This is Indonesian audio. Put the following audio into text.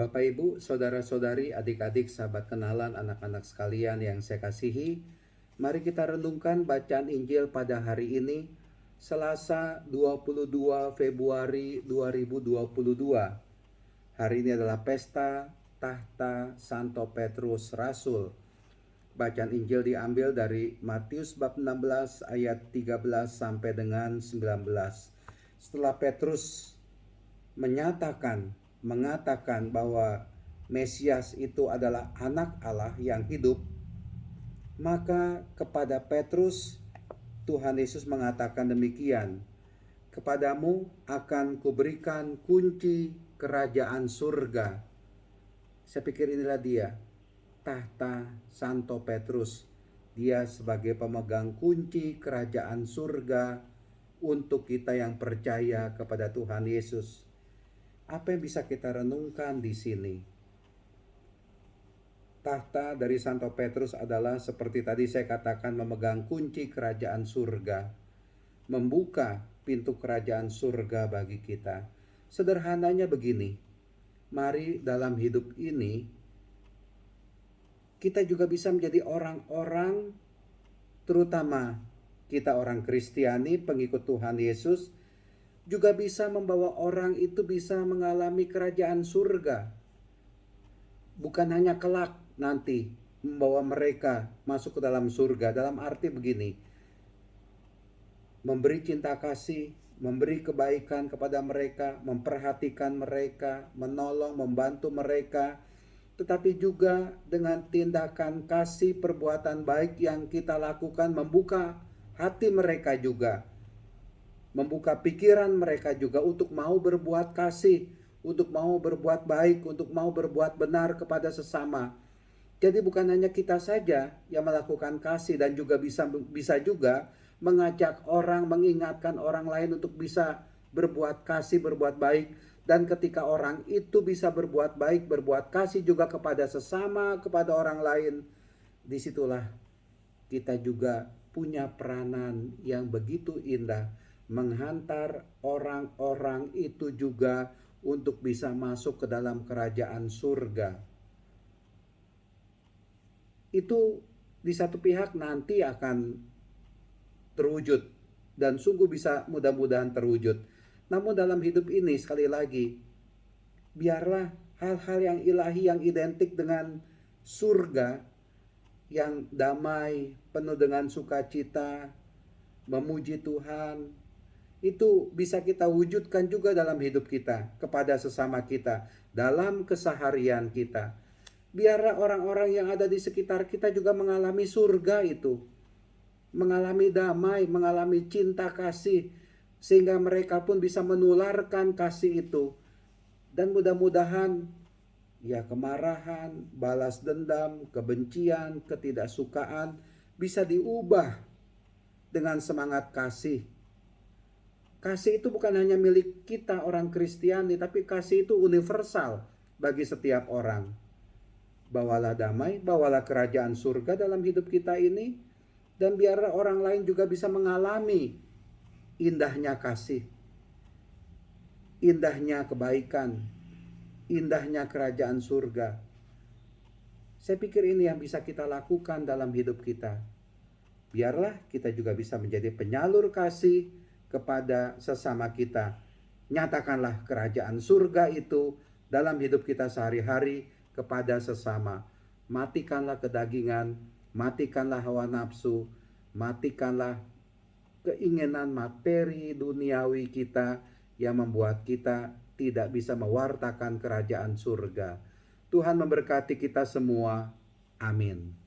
Bapak, Ibu, saudara-saudari, adik-adik, sahabat kenalan, anak-anak sekalian yang saya kasihi, mari kita renungkan bacaan Injil pada hari ini, Selasa 22 Februari 2022. Hari ini adalah pesta tahta Santo Petrus Rasul. Bacaan Injil diambil dari Matius bab 16 ayat 13 sampai dengan 19. Setelah Petrus mengatakan bahwa Mesias itu adalah anak Allah yang hidup, maka kepada Petrus Tuhan Yesus mengatakan demikian, "Kepadamu akan kuberikan kunci kerajaan surga." Saya pikir inilah dia, tahta Santo Petrus. Dia sebagai pemegang kunci kerajaan surga untuk kita yang percaya kepada Tuhan Yesus. Apa yang bisa kita renungkan di sini? Tahta dari Santo Petrus adalah seperti tadi saya katakan, memegang kunci kerajaan surga, membuka pintu kerajaan surga bagi kita. Sederhananya begini, mari dalam hidup ini kita juga bisa menjadi orang-orang, terutama kita orang Kristiani, pengikut Tuhan Yesus, juga bisa membawa orang itu bisa mengalami kerajaan surga. Bukan hanya kelak nanti membawa mereka masuk ke dalam surga, dalam arti begini, memberi cinta kasih, memberi kebaikan kepada mereka, memperhatikan mereka, menolong, membantu mereka, tetapi juga dengan tindakan kasih, perbuatan baik yang kita lakukan, membuka hati mereka juga, membuka pikiran mereka juga untuk mau berbuat kasih, untuk mau berbuat baik, untuk mau berbuat benar kepada sesama. Jadi bukan hanya kita saja yang melakukan kasih, dan juga bisa juga mengajak orang, mengingatkan orang lain untuk bisa berbuat kasih, berbuat baik. Dan ketika orang itu bisa berbuat baik, berbuat kasih juga kepada sesama, kepada orang lain, disitulah kita juga punya peranan yang begitu indah, menghantar orang-orang itu juga untuk bisa masuk ke dalam kerajaan surga. Itu di satu pihak nanti akan terwujud, dan sungguh bisa mudah-mudahan terwujud. Namun dalam hidup ini, sekali lagi, biarlah hal-hal yang ilahi, yang identik dengan surga, yang damai, penuh dengan sukacita, memuji Tuhan, itu bisa kita wujudkan juga dalam hidup kita, kepada sesama kita, dalam keseharian kita. Biarlah orang-orang yang ada di sekitar kita juga mengalami surga itu, mengalami damai, mengalami cinta kasih, sehingga mereka pun bisa menularkan kasih itu. Dan mudah-mudahan ya kemarahan, balas dendam, kebencian, ketidaksukaan bisa diubah dengan semangat kasih. Kasih itu bukan hanya milik kita orang Kristiani, tapi kasih itu universal bagi setiap orang. Bawalah damai, bawalah kerajaan surga dalam hidup kita ini, dan biarlah orang lain juga bisa mengalami indahnya kasih, indahnya kebaikan, indahnya kerajaan surga. Saya pikir ini yang bisa kita lakukan dalam hidup kita. Biarlah kita juga bisa menjadi penyalur kasih kepada sesama kita. Nyatakanlah kerajaan surga itu dalam hidup kita sehari-hari kepada sesama. Matikanlah kedagingan, matikanlah hawa nafsu, matikanlah keinginan materi duniawi kita yang membuat kita tidak bisa mewartakan kerajaan surga. Tuhan memberkati kita semua. Amin.